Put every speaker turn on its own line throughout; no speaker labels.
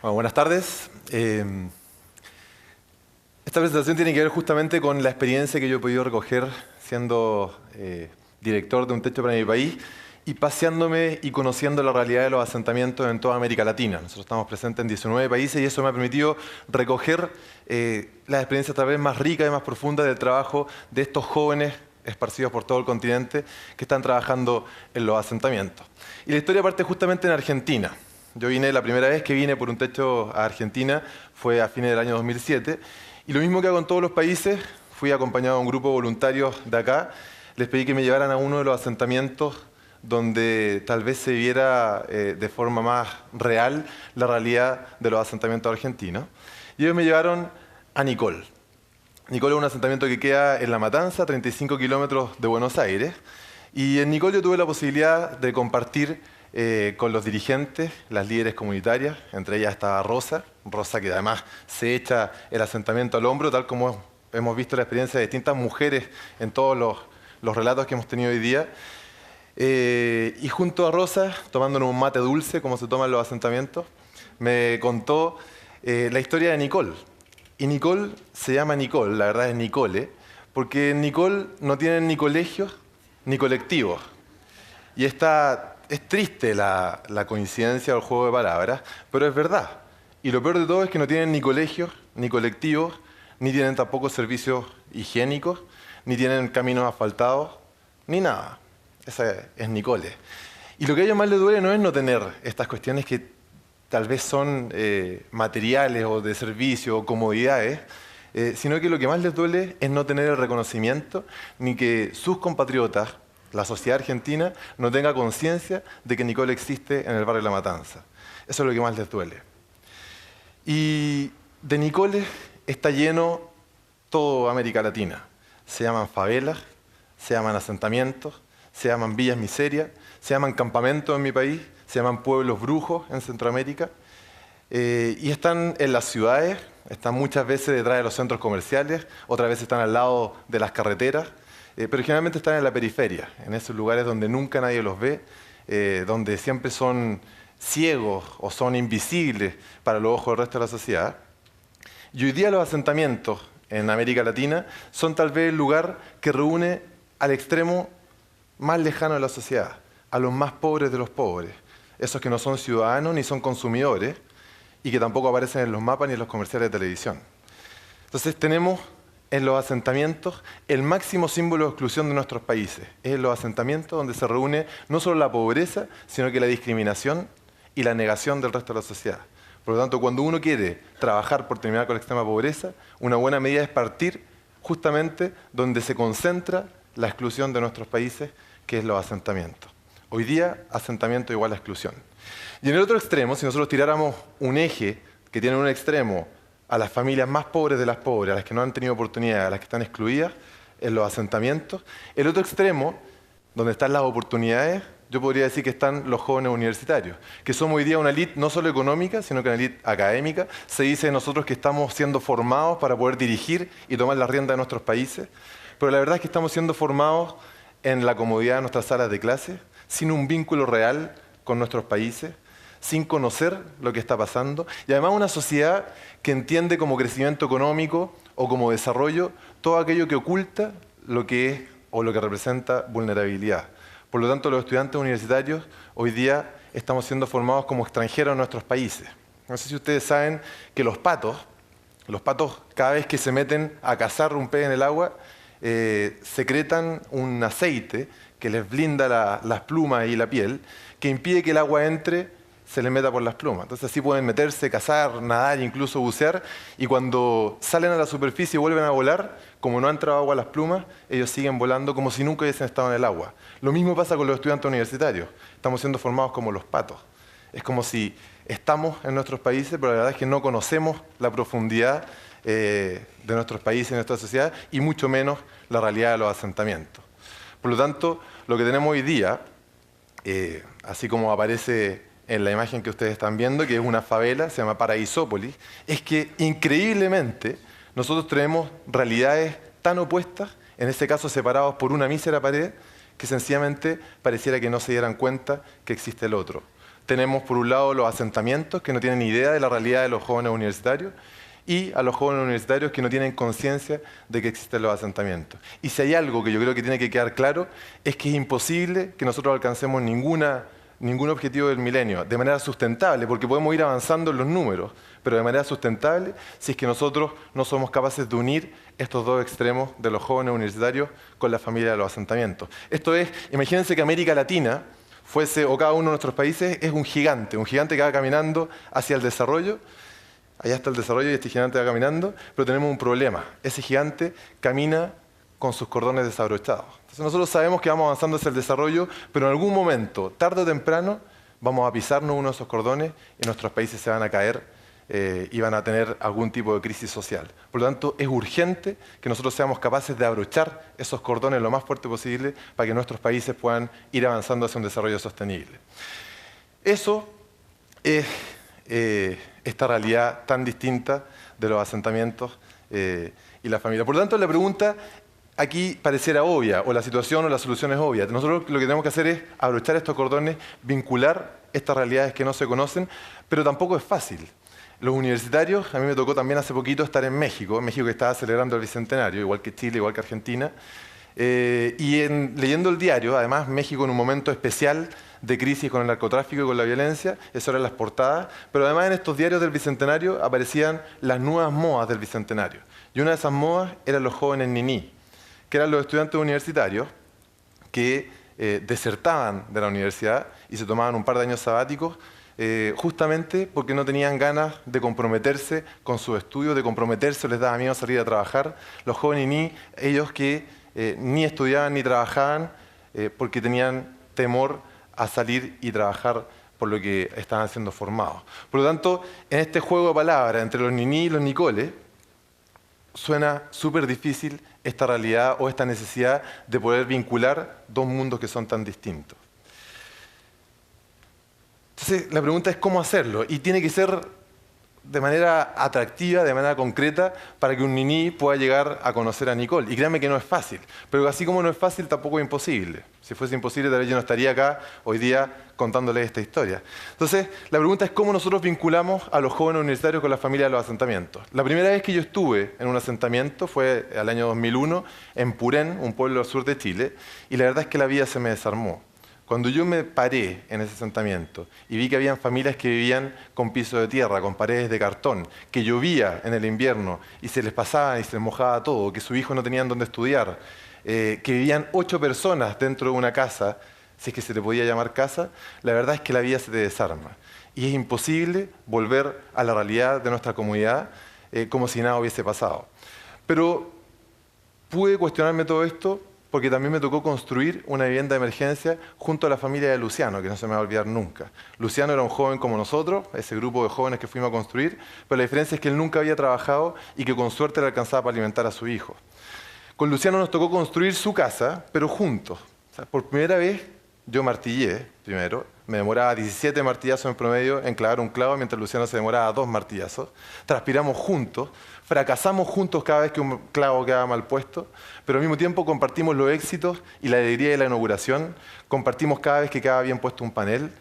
Bueno, buenas tardes. Esta presentación tiene que ver justamente con la experiencia que yo he podido recoger siendo director de Un Techo para mi País y paseándome y conociendo la realidad de los asentamientos en toda América Latina. Nosotros estamos presentes en 19 países y eso me ha permitido recoger las experiencias tal vez más ricas y más profundas del trabajo de estos jóvenes esparcidos por todo el continente que están trabajando en los asentamientos. Y la historia parte justamente en Argentina. Yo vine, la primera vez que vine por Un Techo a Argentina fue a fines del año 2007 y lo mismo que hago en todos los países, fui acompañado de un grupo de voluntarios de acá, les pedí que me llevaran a uno de los asentamientos donde tal vez se viera de forma más real la realidad de los asentamientos argentinos. Y ellos me llevaron a Nicol. Nicol es un asentamiento que queda en La Matanza, 35 kilómetros de Buenos Aires. Y en Nicol yo tuve la posibilidad de compartir con los dirigentes, las líderes comunitarias, entre ellas estaba Rosa, que además se echa el asentamiento al hombro, tal como hemos visto la experiencia de distintas mujeres en todos los relatos que hemos tenido hoy día. Y junto a Rosa, tomándonos un mate dulce, como se toma en los asentamientos, me contó la historia de Nicol. Y Nicol se llama Nicol, la verdad es Nicole, porque en Nicol no tienen ni colegios ni colectivos. Y es triste la coincidencia o el juego de palabras, pero es verdad. Y lo peor de todo es que no tienen ni colegios, ni colectivos, ni tienen tampoco servicios higiénicos, ni tienen caminos asfaltados, ni nada. Esa es Nicole. Y lo que a ellos más les duele no es no tener estas cuestiones que tal vez son materiales o de servicio o comodidades, sino que lo que más les duele es no tener el reconocimiento ni que sus compatriotas, la sociedad argentina, no tenga conciencia de que Nicol existe en el barrio de La Matanza. Eso es lo que más les duele. Y de Nicoles está lleno toda América Latina. Se llaman favelas, se llaman asentamientos, se llaman villas miserias, se llaman campamentos en mi país, se llaman pueblos brujos en Centroamérica. Y están en las ciudades, están muchas veces detrás de los centros comerciales, otras veces están al lado de las carreteras, pero generalmente están en la periferia, en esos lugares donde nunca nadie los ve, donde siempre son ciegos o son invisibles para los ojos del resto de la sociedad. Y hoy día los asentamientos en América Latina son tal vez el lugar que reúne al extremo más lejano de la sociedad, a los más pobres de los pobres, esos que no son ciudadanos ni son consumidores y que tampoco aparecen en los mapas ni en los comerciales de televisión. Entonces tenemos en los asentamientos el máximo símbolo de exclusión de nuestros países. Es en los asentamientos donde se reúne no solo la pobreza, sino que la discriminación y la negación del resto de la sociedad. Por lo tanto, cuando uno quiere trabajar por terminar con la extrema pobreza, una buena medida es partir justamente donde se concentra la exclusión de nuestros países, que es los asentamientos. Hoy día, asentamiento igual a exclusión. Y en el otro extremo, si nosotros tiráramos un eje que tiene en un extremo a las familias más pobres de las pobres, a las que no han tenido oportunidad, a las que están excluidas en los asentamientos, el otro extremo, donde están las oportunidades, yo podría decir que están los jóvenes universitarios, que somos hoy día una élite no solo económica, sino que una élite académica. Se dice de nosotros que estamos siendo formados para poder dirigir y tomar la rienda de nuestros países, pero la verdad es que estamos siendo formados en la comodidad de nuestras salas de clase, sin un vínculo real con nuestros países, sin conocer lo que está pasando, y además una sociedad que entiende como crecimiento económico o como desarrollo todo aquello que oculta lo que es o lo que representa vulnerabilidad. Por lo tanto, los estudiantes universitarios hoy día estamos siendo formados como extranjeros en nuestros países. No sé si ustedes saben que los patos cada vez que se meten a cazar un pez en el agua, secretan un aceite que les blinda las plumas y la piel, que impide que el agua entre, se les meta por las plumas. Entonces así pueden meterse, cazar, nadar, incluso bucear, y cuando salen a la superficie y vuelven a volar, como no ha entrado agua a las plumas, ellos siguen volando como si nunca hubiesen estado en el agua. Lo mismo pasa con los estudiantes universitarios. Estamos siendo formados como los patos. Es como si estamos en nuestros países, pero la verdad es que no conocemos la profundidad de nuestros países y nuestra sociedad, y mucho menos la realidad de los asentamientos. Por lo tanto, lo que tenemos hoy día, así como aparece en la imagen que ustedes están viendo, que es una favela, se llama Paraisópolis, es que increíblemente nosotros tenemos realidades tan opuestas, en este caso separados por una mísera pared, que sencillamente pareciera que no se dieran cuenta que existe el otro. Tenemos por un lado los asentamientos que no tienen idea de la realidad de los jóvenes universitarios y a los jóvenes universitarios que no tienen conciencia de que existen los asentamientos. Y si hay algo que yo creo que tiene que quedar claro es que es imposible que nosotros alcancemos ningún objetivo del milenio de manera sustentable, porque podemos ir avanzando en los números, pero de manera sustentable si es que nosotros no somos capaces de unir estos dos extremos de los jóvenes universitarios con la familia de los asentamientos. Esto es, imagínense que América Latina fuese, o cada uno de nuestros países, es un gigante que va caminando hacia el desarrollo. Allá está el desarrollo y este gigante va caminando, pero tenemos un problema. Ese gigante camina con sus cordones desabrochados. Entonces nosotros sabemos que vamos avanzando hacia el desarrollo, pero en algún momento, tarde o temprano, vamos a pisarnos uno de esos cordones y nuestros países se van a caer y van a tener algún tipo de crisis social. Por lo tanto, es urgente que nosotros seamos capaces de abrochar esos cordones lo más fuerte posible para que nuestros países puedan ir avanzando hacia un desarrollo sostenible. Eso es esta realidad tan distinta de los asentamientos y la familia. Por lo tanto, la pregunta aquí pareciera obvia, o la situación o la solución es obvia. Nosotros lo que tenemos que hacer es abrochar estos cordones, vincular estas realidades que no se conocen, pero tampoco es fácil. Los universitarios, a mí me tocó también hace poquito estar en México que estaba celebrando el Bicentenario, igual que Chile, igual que Argentina, leyendo el diario, además México en un momento especial de crisis con el narcotráfico y con la violencia, eso eran las portadas, pero además en estos diarios del Bicentenario aparecían las nuevas modas del Bicentenario. Y una de esas modas eran los jóvenes niní, que eran los estudiantes universitarios que desertaban de la universidad y se tomaban un par de años sabáticos justamente porque no tenían ganas de comprometerse con sus estudios, de comprometerse, les daba miedo salir a trabajar. Los jóvenes niní, ellos que ni estudiaban ni trabajaban porque tenían temor a salir y trabajar por lo que estaban siendo formados. Por lo tanto, en este juego de palabras entre los niní y los nicoles, suena súper difícil esta realidad o esta necesidad de poder vincular dos mundos que son tan distintos. Entonces, la pregunta es cómo hacerlo, y tiene que ser de manera atractiva, de manera concreta, para que un niní pueda llegar a conocer a Nicole. Y créanme que no es fácil, pero así como no es fácil, tampoco es imposible. Si fuese imposible, tal vez yo no estaría acá hoy día contándoles esta historia. Entonces, la pregunta es cómo nosotros vinculamos a los jóvenes universitarios con la familia de los asentamientos. La primera vez que yo estuve en un asentamiento fue al año 2001 en Purén, un pueblo al sur de Chile, y la verdad es que la vida se me desarmó. Cuando yo me paré en ese asentamiento y vi que habían familias que vivían con piso de tierra, con paredes de cartón, que llovía en el invierno y se les pasaba y se les mojaba todo, que sus hijos no tenían dónde estudiar, que vivían 8 personas dentro de una casa, si es que se le podía llamar casa, la verdad es que la vida se te desarma. Y es imposible volver a la realidad de nuestra comunidad como si nada hubiese pasado. Pero pude cuestionarme todo esto porque también me tocó construir una vivienda de emergencia junto a la familia de Luciano, que no se me va a olvidar nunca. Luciano era un joven como nosotros, ese grupo de jóvenes que fuimos a construir, pero la diferencia es que él nunca había trabajado y que con suerte le alcanzaba para alimentar a su hijo. Con Luciano nos tocó construir su casa, pero juntos. O sea, por primera vez yo martillé primero, me demoraba 17 martillazos en promedio en clavar un clavo, mientras Luciano se demoraba 2 martillazos. Transpiramos juntos, fracasamos juntos cada vez que un clavo quedaba mal puesto, pero al mismo tiempo compartimos los éxitos y la alegría de la inauguración, compartimos cada vez que quedaba bien puesto un panel.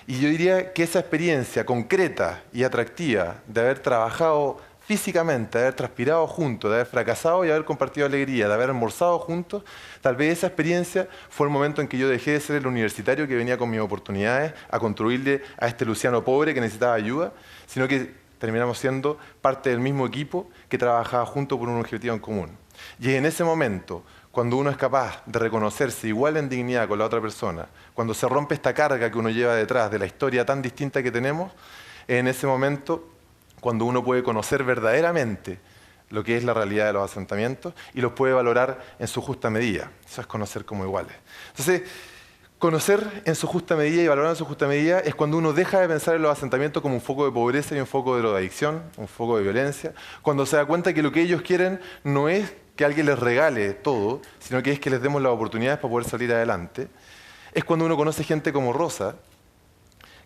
Y yo diría que esa experiencia concreta y atractiva de haber trabajado físicamente, de haber transpirado juntos, de haber fracasado y haber compartido alegría, de haber almorzado juntos, tal vez esa experiencia fue el momento en que yo dejé de ser el universitario que venía con mis oportunidades a construirle a este Luciano pobre que necesitaba ayuda, sino que terminamos siendo parte del mismo equipo que trabajaba junto por un objetivo en común. Y es en ese momento, cuando uno es capaz de reconocerse igual en dignidad con la otra persona, cuando se rompe esta carga que uno lleva detrás de la historia tan distinta que tenemos, es en ese momento cuando uno puede conocer verdaderamente lo que es la realidad de los asentamientos y los puede valorar en su justa medida. Eso es conocer como iguales. Entonces, conocer en su justa medida y valorar en su justa medida es cuando uno deja de pensar en los asentamientos como un foco de pobreza y un foco de drogadicción, un foco de violencia, cuando se da cuenta que lo que ellos quieren no es que alguien les regale todo, sino que es que les demos las oportunidades para poder salir adelante. Es cuando uno conoce gente como Rosa,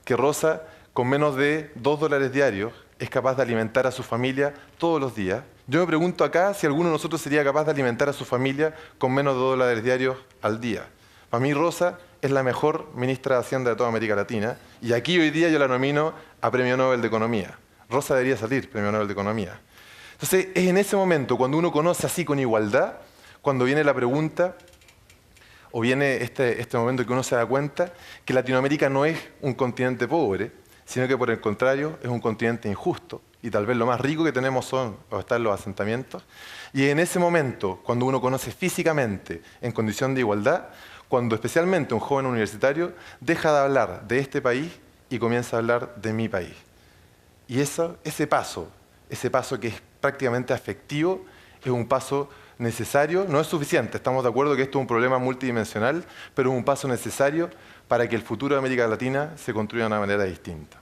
que Rosa, con menos de $2 diarios, es capaz de alimentar a su familia todos los días. Yo me pregunto acá si alguno de nosotros sería capaz de alimentar a su familia con menos de $2 diarios al día. Para mí Rosa es la mejor ministra de Hacienda de toda América Latina y aquí hoy día yo la nomino a Premio Nobel de Economía. Rosa debería salir Premio Nobel de Economía. Entonces es en ese momento, cuando uno conoce así con igualdad, cuando viene la pregunta o viene este momento que uno se da cuenta que Latinoamérica no es un continente pobre, sino que por el contrario es un continente injusto y tal vez lo más rico que tenemos están los asentamientos. Y en ese momento, cuando uno conoce físicamente en condición de igualdad, cuando especialmente un joven universitario deja de hablar de este país y comienza a hablar de mi país. Y ese paso que es prácticamente afectivo, es un paso necesario, no es suficiente, estamos de acuerdo que esto es un problema multidimensional, pero es un paso necesario para que el futuro de América Latina se construya de una manera distinta.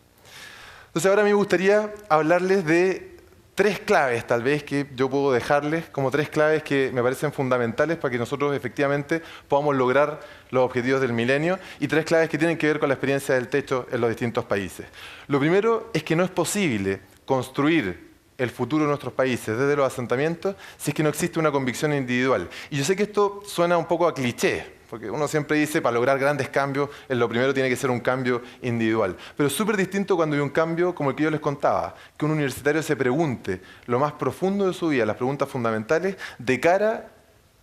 Entonces ahora me gustaría hablarles de 3 claves, tal vez, que yo puedo dejarles como 3 claves que me parecen fundamentales para que nosotros efectivamente podamos lograr los objetivos del milenio y 3 claves que tienen que ver con la experiencia del techo en los distintos países. Lo primero es que no es posible construir el futuro de nuestros países desde los asentamientos si es que no existe una convicción individual. Y yo sé que esto suena un poco a cliché, porque uno siempre dice, para lograr grandes cambios, lo primero tiene que ser un cambio individual. Pero es súper distinto cuando hay un cambio como el que yo les contaba, que un universitario se pregunte lo más profundo de su vida, las preguntas fundamentales, de cara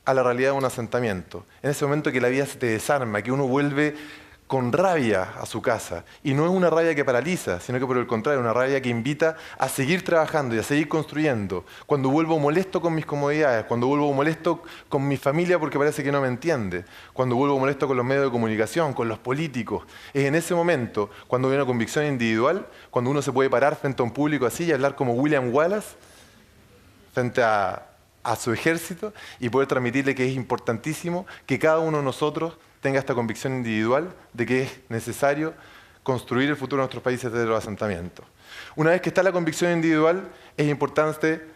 a la realidad de un asentamiento. En ese momento que la vida se te desarma, que uno vuelve con rabia a su casa. Y no es una rabia que paraliza, sino que por el contrario, una rabia que invita a seguir trabajando y a seguir construyendo. Cuando vuelvo molesto con mis comodidades, cuando vuelvo molesto con mi familia porque parece que no me entiende, cuando vuelvo molesto con los medios de comunicación, con los políticos. Es en ese momento, cuando hay una convicción individual, cuando uno se puede parar frente a un público así y hablar como William Wallace, frente a su ejército, y poder transmitirle que es importantísimo que cada uno de nosotros tenga esta convicción individual de que es necesario construir el futuro de nuestros países desde los asentamientos. Una vez que está la convicción individual, es importante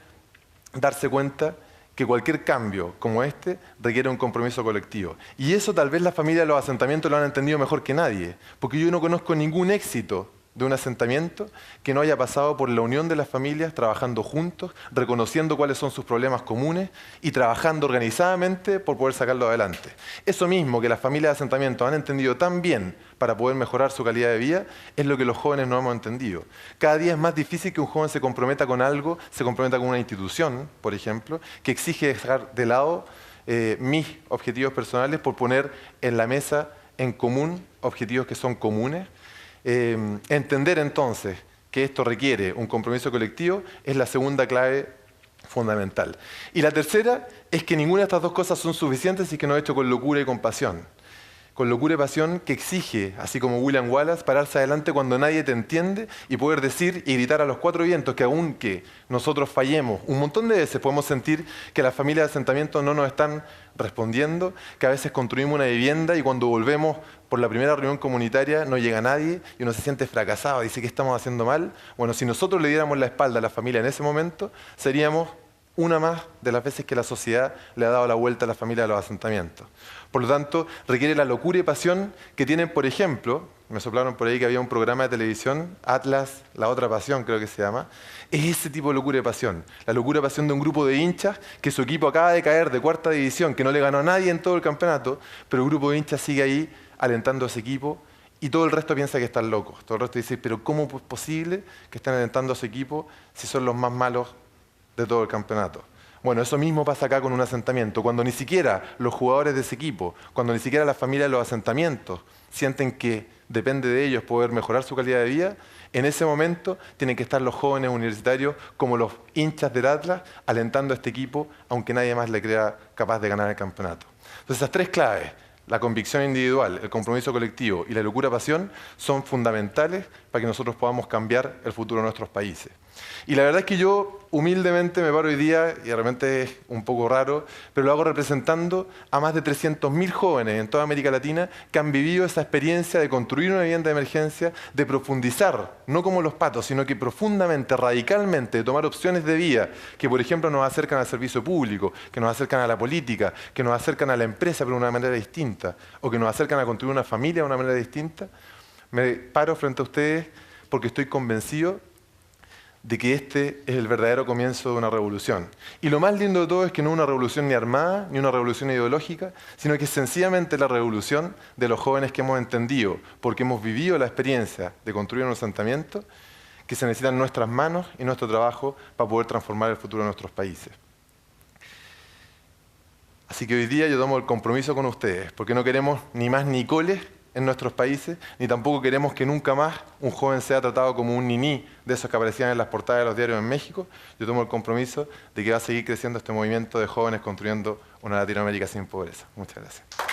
darse cuenta que cualquier cambio como este requiere un compromiso colectivo. Y eso tal vez las familias de los asentamientos lo han entendido mejor que nadie, porque yo no conozco ningún éxito de un asentamiento que no haya pasado por la unión de las familias, trabajando juntos, reconociendo cuáles son sus problemas comunes y trabajando organizadamente por poder sacarlo adelante. Eso mismo que las familias de asentamientos han entendido tan bien para poder mejorar su calidad de vida, es lo que los jóvenes no hemos entendido. Cada día es más difícil que un joven se comprometa con algo, se comprometa con una institución, por ejemplo, que exige dejar de lado mis objetivos personales por poner en la mesa en común objetivos que son comunes. Entender entonces que esto requiere un compromiso colectivo es la segunda clave fundamental. Y la tercera es que ninguna de estas 2 cosas son suficientes si es que no es hecho con locura y con pasión. Con locura y pasión que exige, así como William Wallace, pararse adelante cuando nadie te entiende y poder decir y gritar a los 4 vientos que aunque nosotros fallemos, un montón de veces podemos sentir que las familias de asentamiento no nos están respondiendo, que a veces construimos una vivienda y cuando volvemos por la primera reunión comunitaria no llega nadie y uno se siente fracasado, dice que estamos haciendo mal. Bueno, si nosotros le diéramos la espalda a la familia en ese momento, seríamos una más de las veces que la sociedad le ha dado la vuelta a la familia de los asentamientos. Por lo tanto, requiere la locura y pasión que tienen, por ejemplo, me soplaron por ahí que había un programa de televisión, Atlas, La Otra Pasión creo que se llama, es ese tipo de locura y pasión. La locura y pasión de un grupo de hinchas que su equipo acaba de caer de 4ª división, que no le ganó a nadie en todo el campeonato, pero el grupo de hinchas sigue ahí alentando a ese equipo y todo el resto piensa que están locos. Todo el resto dice, pero ¿cómo es posible que estén alentando a su equipo si son los más malos de todo el campeonato? Bueno, eso mismo pasa acá con un asentamiento. Cuando ni siquiera los jugadores de ese equipo, cuando ni siquiera la familia de los asentamientos sienten que depende de ellos poder mejorar su calidad de vida, en ese momento tienen que estar los jóvenes universitarios como los hinchas del Atlas alentando a este equipo, aunque nadie más le crea capaz de ganar el campeonato. Entonces esas 3 claves, la convicción individual, el compromiso colectivo y la locura-pasión, son fundamentales para que nosotros podamos cambiar el futuro de nuestros países. Y la verdad es que yo humildemente me paro hoy día, y realmente es un poco raro, pero lo hago representando a más de 300.000 jóvenes en toda América Latina que han vivido esa experiencia de construir una vivienda de emergencia, de profundizar, no como los patos, sino que profundamente, radicalmente, de tomar opciones de vida que, por ejemplo, nos acercan al servicio público, que nos acercan a la política, que nos acercan a la empresa pero de una manera distinta, o que nos acercan a construir una familia de una manera distinta. Me paro frente a ustedes porque estoy convencido de que este es el verdadero comienzo de una revolución. Y lo más lindo de todo es que no es una revolución ni armada, ni una revolución ideológica, sino que es sencillamente la revolución de los jóvenes que hemos entendido, porque hemos vivido la experiencia de construir un asentamiento, que se necesitan nuestras manos y nuestro trabajo para poder transformar el futuro de nuestros países. Así que hoy día yo tomo el compromiso con ustedes, porque no queremos ni más ni coles en nuestros países, ni tampoco queremos que nunca más un joven sea tratado como un niní de esos que aparecían en las portadas de los diarios en México. Yo tomo el compromiso de que va a seguir creciendo este movimiento de jóvenes construyendo una Latinoamérica sin pobreza. Muchas gracias.